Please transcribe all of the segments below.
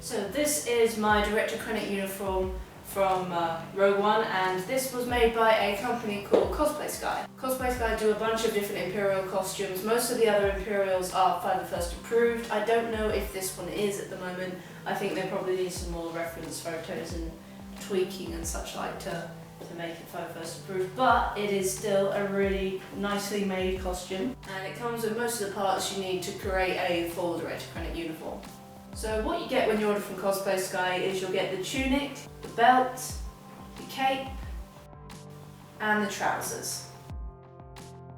So this is my Director Krennic uniform from Rogue One, and this was made by a company called CosplaySky. CosplaySky do a bunch of different Imperial costumes. Most of the other Imperials are Five the First approved. I don't know if this one is at the moment. I think they probably need some more reference photos and tweaking and such like to make it Five the First approved, but it is still a really nicely made costume, and it comes with most of the parts you need to create a full Director Krennic uniform. So what you get when you order from CosplaySky is you'll get the tunic, the belt, the cape, and the trousers.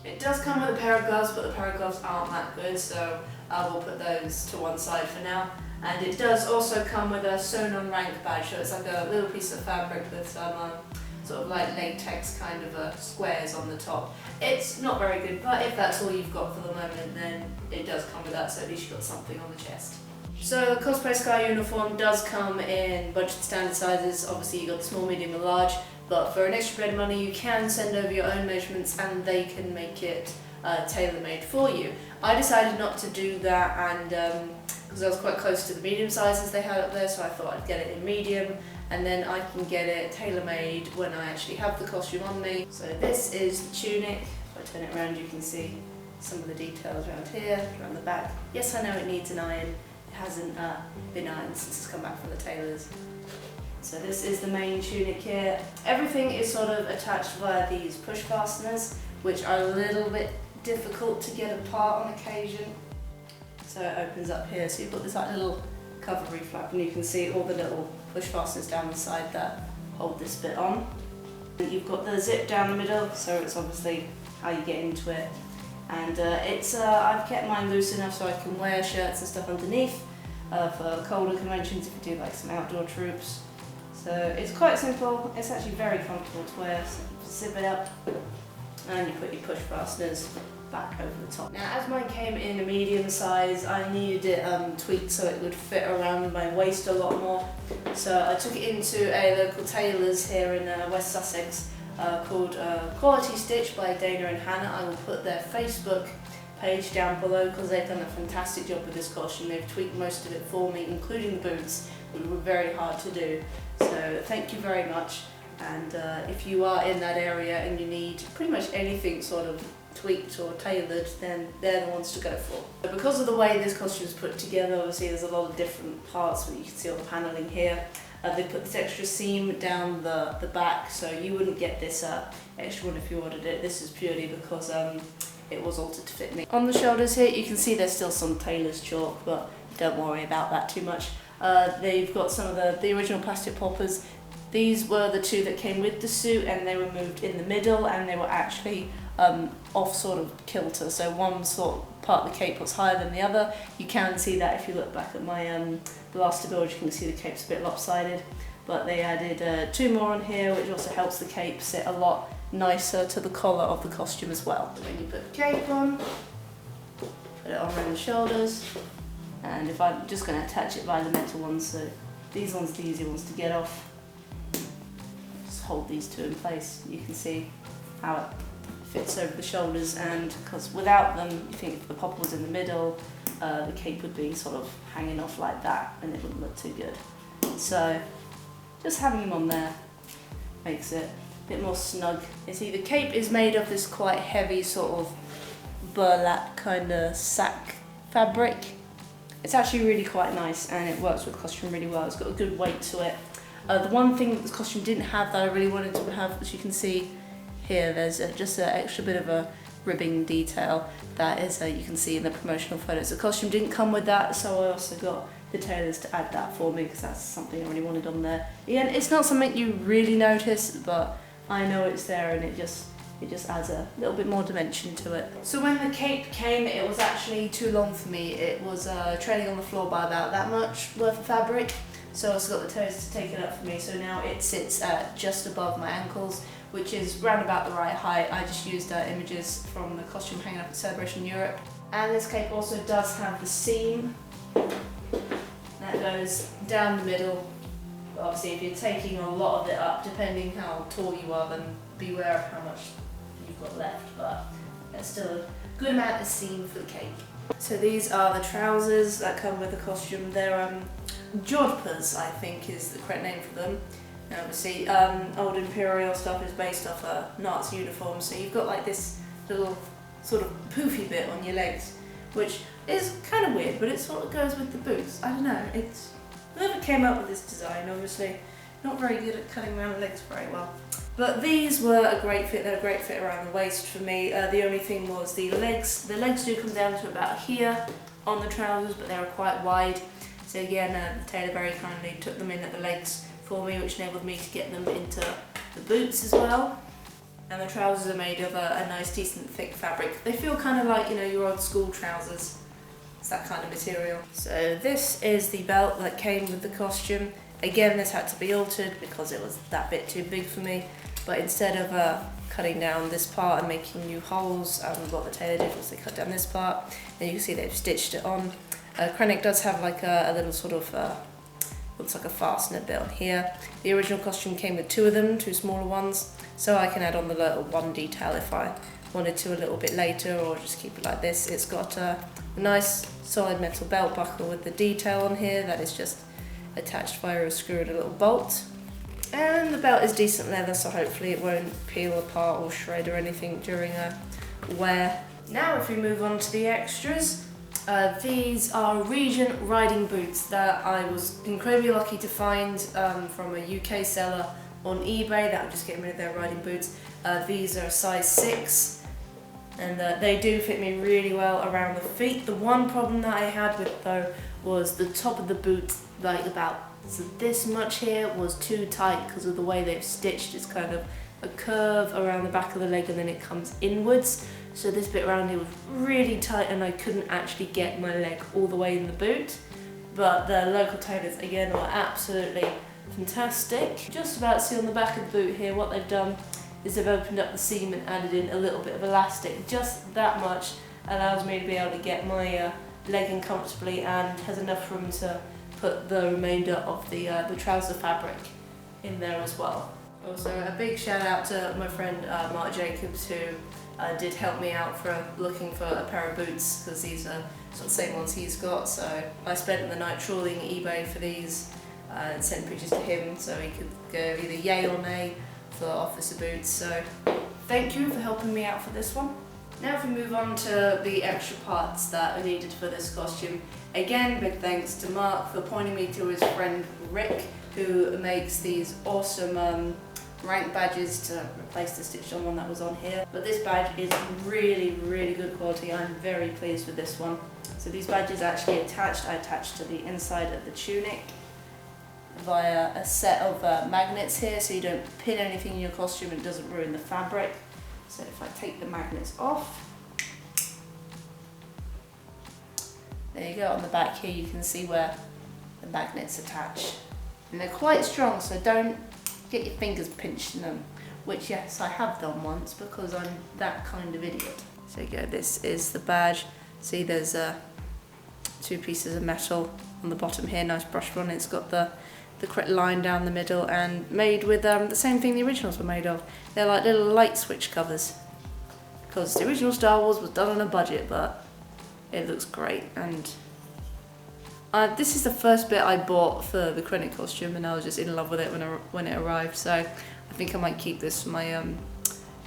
It does come with a pair of gloves, but the pair of gloves aren't that good, so I will put those to one side for now. And it does also come with a sewn on rank badge, so it's like a little piece of fabric with some sort of like latex kind of squares on the top. It's not very good, but if that's all you've got for the moment, then it does come with that, so at least you've got something on the chest. So the CosplaySky uniform does come in a bunch of standard sizes. Obviously you've got the small, medium and large, but for an extra bit of money you can send over your own measurements and they can make it tailor-made for you. I decided not to do that, and because I was quite close to the medium sizes they had up there, so I thought I'd get it in medium and then I can get it tailor-made when I actually have the costume on me. So this is the tunic. If I turn it around you can see some of the details around here, around the back. Yes, I know it needs an iron. It hasn't been ironed since it's come back from the tailors. So this is the main tunic here. Everything is sort of attached via these push fasteners, which are a little bit difficult to get apart on occasion. So it opens up here, so you've got this like little covery flap, and you can see all the little push fasteners down the side that hold this bit on. And you've got the zip down the middle, so it's obviously how you get into it. And I've kept mine loose enough so I can wear shirts and stuff underneath for colder conventions if you do like some outdoor troops. So it's quite simple, it's actually very comfortable to wear. So zip it up and you put your push fasteners back over the top. Now as mine came in a medium size, I needed it tweaked so it would fit around my waist a lot more. So I took it into a local tailor's here in West Sussex called Quality Stitch by Dana and Hannah. I will put their Facebook page down below because they've done a fantastic job with this costume. They've tweaked most of it for me, including the boots, which were very hard to do. So thank you very much, and if you are in that area and you need pretty much anything sort of tweaked or tailored, then they're the ones to go for. But because of the way this costume is put together, obviously there's a lot of different parts that you can see on the panelling here. They put this extra seam down the back, so you wouldn't get this extra one if you ordered it. This is purely because it was altered to fit me. On the shoulders here, you can see there's still some tailor's chalk, but don't worry about that too much. They've got some of the original plastic poppers. These were the two that came with the suit, and they were moved in the middle, and they were actually off sort of kilter. So one sort of part of the cape was higher than the other. You can see that if you look back at my blaster build, you can see the cape's a bit lopsided. But they added two more on here, which also helps the cape sit a lot nicer to the collar of the costume as well. So when you put the cape on, put it on around the shoulders, and if I'm just going to attach it by the metal ones, so these ones are the easy ones to get off. Just hold these two in place. You can see how it fits over the shoulders, and because without them, you think if the popper was in the middle, the cape would be sort of hanging off like that and it wouldn't look too good. So just having them on there makes it a bit more snug. You see, the cape is made of this quite heavy sort of burlap kind of sack fabric. It's actually really quite nice, and it works with the costume really well. It's got a good weight to it. The one thing that the costume didn't have that I really wanted to have, as you can see here, there's just an extra bit of a ribbing detail that is you can see in the promotional photos. The costume didn't come with that, so I also got the tailors to add that for me because that's something I really wanted on there. Again, it's not something you really notice, but I know it's there, and it just adds a little bit more dimension to it. So when the cape came, it was actually too long for me. It was trailing on the floor by about that much worth of fabric, so I also got the tailors to take it up for me. So now it sits at just above my ankles, which is round about the right height. I just used images from the costume hanging up at Celebration Europe. And this cape also does have the seam that goes down the middle. But obviously if you're taking a lot of it up, depending how tall you are, then beware of how much you've got left, but there's still a good amount of seam for the cape. So these are the trousers that come with the costume. They're jodhpurs, I think is the correct name for them. And obviously, old Imperial stuff is based off a Nazi uniform, so you've got like this little sort of poofy bit on your legs, which is kind of weird, but it sort of goes with the boots. I don't know, it's... Whoever came up with this design, obviously, not very good at cutting around the legs very well. But these were a great fit, they're a great fit around the waist for me. The only thing was the legs do come down to about here on the trousers, but they were quite wide. So again, the tailor very kindly took them in at the legs for me, which enabled me to get them into the boots as well. And the trousers are made of a nice, decent, thick fabric. They feel kind of like, you know, your old school trousers. It's that kind of material. So this is the belt that came with the costume. Again, this had to be altered because it was that bit too big for me. But instead of cutting down this part and making new holes, what the tailor did was they cut down this part. And you can see they've stitched it on. Krennic does have like a little sort of, looks like a fastener bit on here. The original costume came with two of them, two smaller ones. So I can add on the little one detail if I wanted to a little bit later, or just keep it like this. It's got a nice solid metal belt buckle with the detail on here that is just attached via a screw and a little bolt. And the belt is decent leather, so hopefully it won't peel apart or shred or anything during a wear. Now if we move on to the extras, these are Regent riding boots that I was incredibly lucky to find from a UK seller on eBay that were just getting rid of their riding boots. These are a size 6 and they do fit me really well around the feet. The one problem that I had with though was the top of the boot, like about this much here, was too tight because of the way they've stitched. It's kind of a curve around the back of the leg and then it comes inwards. So this bit around here was really tight and I couldn't actually get my leg all the way in the boot. But the local tailors again were absolutely fantastic. Just about see on the back of the boot here what they've done is they've opened up the seam and added in a little bit of elastic. Just that much allows me to be able to get my leg in comfortably and has enough room to put the remainder of the trouser fabric in there as well. Also a big shout out to my friend Mark Jacobs, who did help me out for looking for a pair of boots because these are sort of the same ones he's got. So I spent the night trawling eBay for these and sent pictures to him so he could go either yay or nay for officer boots. So thank you for helping me out for this one. Now if we move on to the extra parts that are needed for this costume. Again, big thanks to Mark for pointing me to his friend Rick, who makes these awesome rank badges to replace the stitched on one that was on here. But this badge is really, really good quality. I'm very pleased with this one. So these badges are actually attached. I attached to the inside of the tunic via a set of magnets here, so you don't pin anything in your costume and it doesn't ruin the fabric. So if I take the magnets off, there you go. On the back here you can see where the magnets attach. And they're quite strong, so don't get your fingers pinched in them, which yes, I have done once because I'm that kind of idiot. So you go, this is the badge. See there's two pieces of metal on the bottom here, nice brushed one. It's got the correct line down the middle and made with the same thing the originals were made of. They're like little light switch covers because the original Star Wars was done on a budget, but it looks great. And this is the first bit I bought for the Krennic costume and I was just in love with it when it arrived, so I think I might keep this for my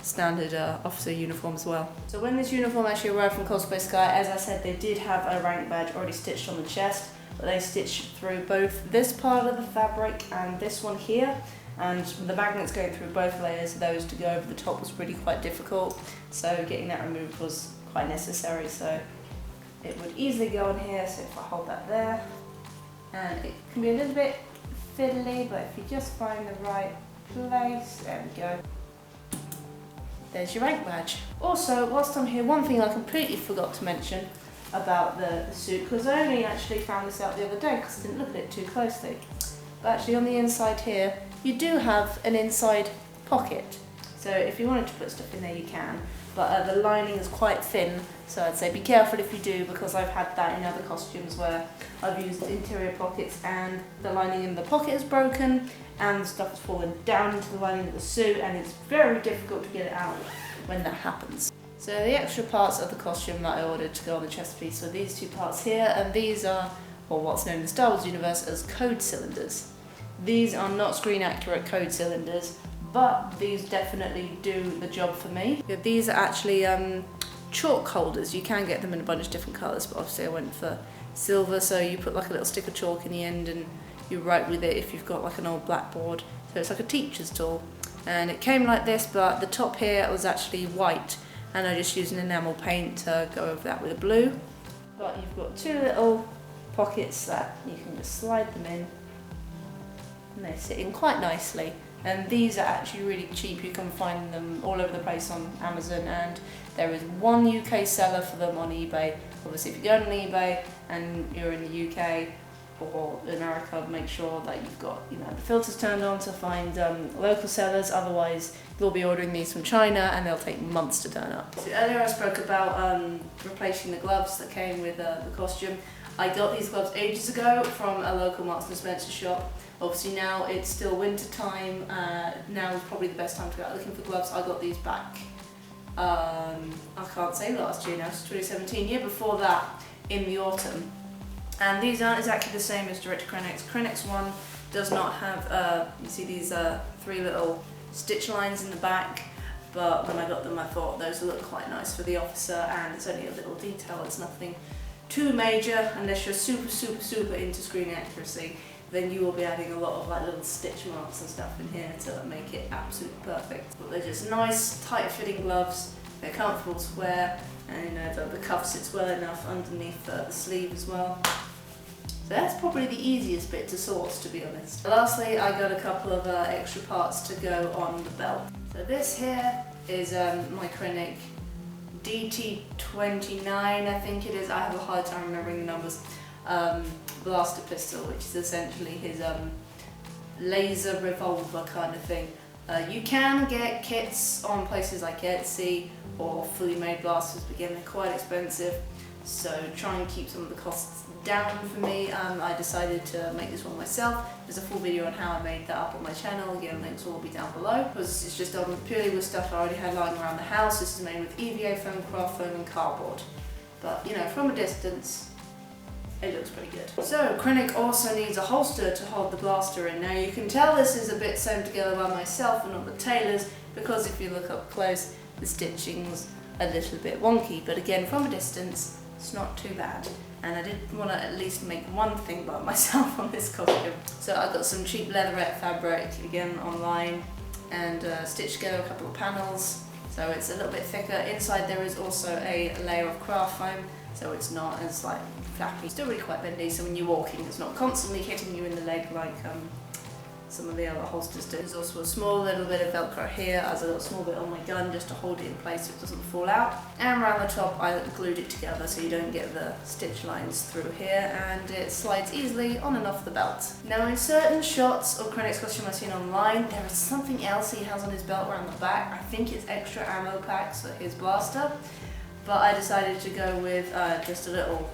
standard officer uniform as well. So when this uniform actually arrived from CosplaySky, as I said, they did have a rank badge already stitched on the chest, but they stitched through both this part of the fabric and this one here, and the magnets going through both layers, those to go over the top was really quite difficult, so getting that removed was quite necessary. So it would easily go on here, so if I hold that there, and it can be a little bit fiddly, but if you just find the right place, there we go. There's your rank badge. Also, whilst I'm here, one thing I completely forgot to mention about the suit, because I only actually found this out the other day because I didn't look at it too closely. But actually on the inside here, you do have an inside pocket. So if you wanted to put stuff in there, you can. But the lining is quite thin, so I'd say be careful if you do, because I've had that in other costumes where I've used interior pockets and the lining in the pocket is broken and stuff has fallen down into the lining of the suit, and it's very difficult to get it out when that happens. So the extra parts of the costume that I ordered to go on the chest piece are these two parts here, and these are or what's known in the Star Wars universe as code cylinders. These are not screen accurate code cylinders, but these definitely do the job for me. Yeah, these are actually chalk holders. You can get them in a bunch of different colours, but obviously I went for silver, so you put like a little stick of chalk in the end and you write with it if you've got like an old blackboard. So it's like a teacher's tool. And it came like this, but the top here was actually white, and I just used an enamel paint to go over that with a blue. But you've got two little pockets that you can just slide them in, and they sit in quite nicely. And these are actually really cheap. You can find them all over the place on Amazon, and there is one UK seller for them on eBay. Obviously, if you go on eBay and you're in the UK or America, make sure that you've got the filters turned on to find local sellers. Otherwise, you'll be ordering these from China and they'll take months to turn up. So earlier I spoke about replacing the gloves that came with the costume. I got these gloves ages ago from a local Marks and Spencer shop. Obviously now it's still winter time. Now is probably the best time to go out looking for gloves. I got these back, I can't say last year now, it's 2017, year before that, in the autumn. And these aren't exactly the same as Director Krennic's. Krennic's one does not have, you see these three little stitch lines in the back, but when I got them I thought those look quite nice for the officer, and it's only a little detail, it's nothing too major. Unless you're super into screen accuracy, then you will be adding a lot of like little stitch marks and stuff in here to make it absolutely perfect. But they're just nice, tight fitting gloves, they're comfortable to wear, and the cuff sits well enough underneath the sleeve as well. So that's probably the easiest bit to source, to be honest. Lastly, I got a couple of extra parts to go on the belt. So this here is my Krennic DT29, I think it is. I have a hard time remembering the numbers. Blaster pistol, which is essentially his laser revolver kind of thing. You can get kits on places like Etsy or fully made blasters, but again they're quite expensive, so try and keep some of the costs down for me. I decided to make this one myself. There's a full video on how I made that up on my channel. Again, links will all be down below, because it's just done purely with stuff I already had lying around the house. This is made with EVA foam, craft foam and cardboard, but from a distance it looks pretty good. So Krennic also needs a holster to hold the blaster in. Now you can tell this is a bit sewn together by myself and not the tailors, because if you look up close the stitching's a little bit wonky, but again from a distance it's not too bad. And I did want to at least make one thing by myself on this costume. So I got some cheap leatherette fabric, again online, and stitched together a couple of panels, so it's a little bit thicker. Inside there is also a layer of craft foam, so it's not as like flappy. Still really quite bendy, so when you're walking it's not constantly hitting you in the leg like some of the other holsters do. There's also a small little bit of Velcro here as a little small bit on my gun just to hold it in place so it doesn't fall out. And around the top I glued it together so you don't get the stitch lines through here, and it slides easily on and off the belt. Now in certain shots of Krennic's costume I've seen online, there is something else he has on his belt around the back. I think it's extra ammo packs for his blaster, but I decided to go with just a little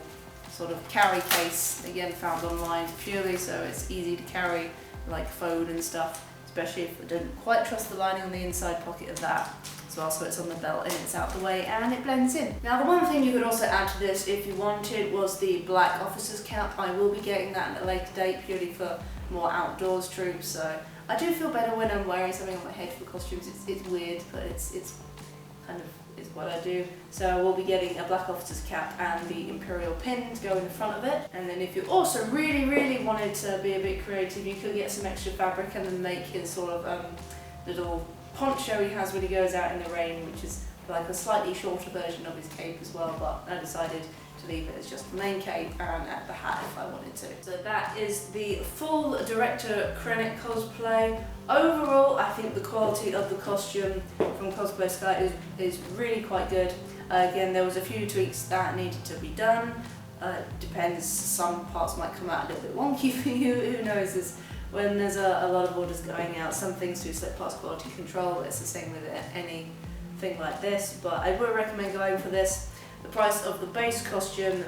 sort of carry case, again found online, purely so it's easy to carry like phone and stuff, especially if I don't quite trust the lining on the inside pocket of that as well, so it's on the belt and it's out the way and it blends in. Now the one thing you could also add to this if you wanted was the black officer's cap. I will be getting that at a later date purely for more outdoors troops, so I do feel better when I'm wearing something on my head for costumes. It's weird, but it's kind of is what I do. So we'll be getting a black officer's cap and the Imperial pin to go in the front of it. And then if you also really wanted to be a bit creative, you could get some extra fabric and then make his sort of little poncho he has when he goes out in the rain, which is like a slightly shorter version of his cape as well, but I decided to leave it as just the main cape and add the hat if I wanted to. So that is the full Director Krennic cosplay. Overall, I think the quality of the costume from CosplaySky is really quite good. Again, there was a few tweaks that needed to be done. Depends, some parts might come out a little bit wonky for you, who knows. When there's a lot of orders going out, some things do slip past quality control. It's the same with anything like this, but I would recommend going for this. The price of the base costume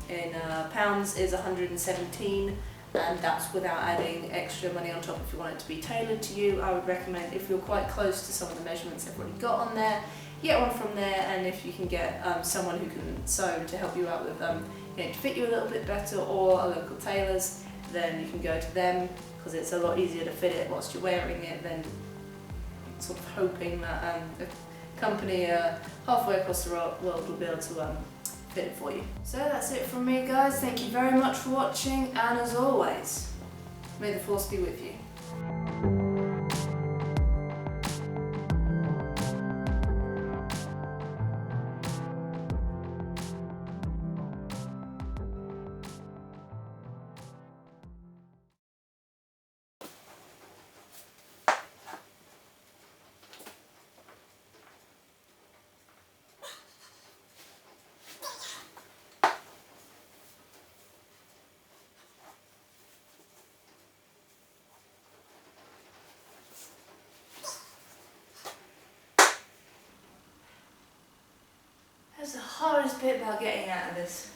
in pounds is 117, and that's without adding extra money on top if you want it to be tailored to you. I would recommend, if you're quite close to some of the measurements they've already got on there, get one from there, and if you can get someone who can sew to help you out with to fit you a little bit better, or a local tailor's, then you can go to them, because it's a lot easier to fit it whilst you're wearing it than sort of hoping that a company halfway across the world will be able to fit it for you. So that's it from me, guys. Thank you very much for watching, and as always, may the force be with you. That's the hardest bit about getting out of this.